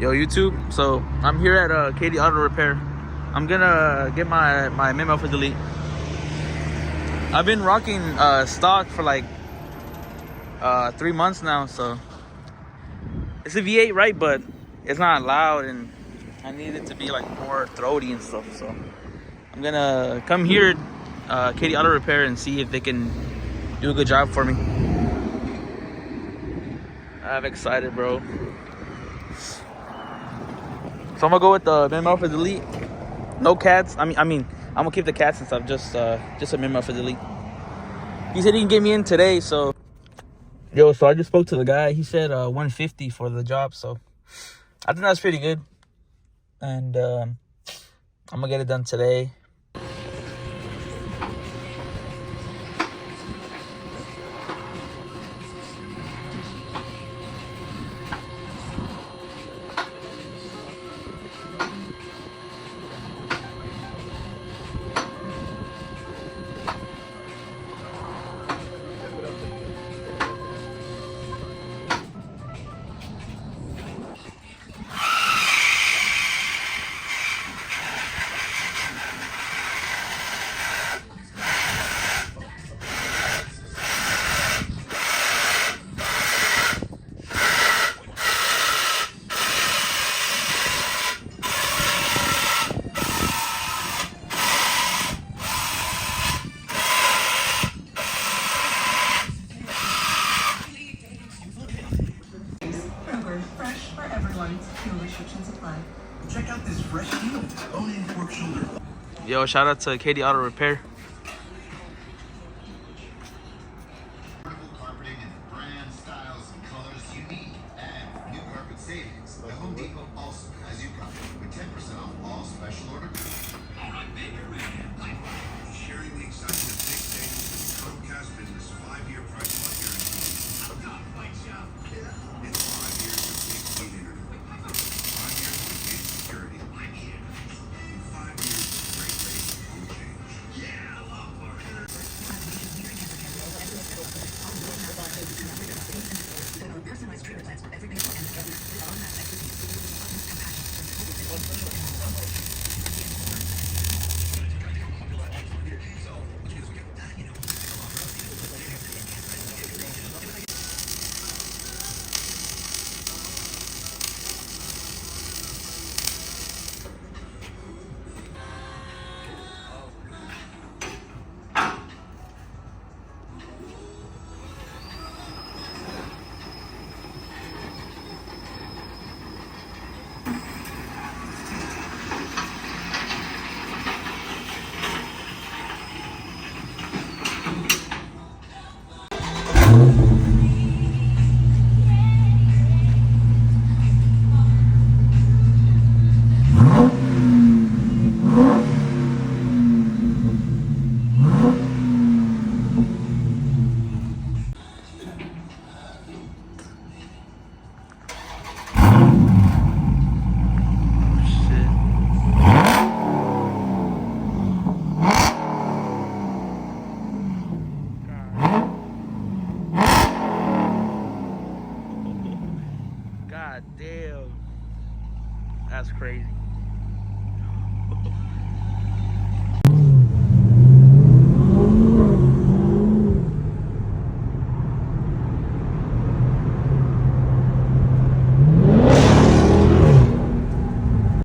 Yo, YouTube. So I'm here at Katie Auto Repair. I'm gonna get my memo for delete. I've been rocking stock for like 3 months now, so it's a V8, right? But it's not loud, and I need it to be like more throaty and stuff. So I'm gonna come here, Katie Auto Repair, and see if they can do a good job for me. I'm excited, bro. So I'm gonna go with the memo for delete. No cats. I mean, I'm gonna keep the cats and stuff. Just a memo for delete. He said he can get me in today. So, yo. So I just spoke to the guy. He said 150 for the job. So I think that's pretty good. And I'm gonna get it done today. Check out this fresh deal. Bone-in pork shoulder. Yo, shout out to Katie Auto Repair. Carpeting in the brand, styles, and colors you need. And new carpet savings. The Home Depot also has you covered with 10% off all special order. All right, Baker Man. Sharing the excitement of big things. Chromecast business 5-year price lock guarantee. I'm not quite sure. Yeah. It's 5 years of big speed internet. 5 years of advanced security. I'm here. 5 years of great rates and change. Yeah, I love partner. Personalized treatment plans for every patient and together. All that expertise. God damn. That's crazy.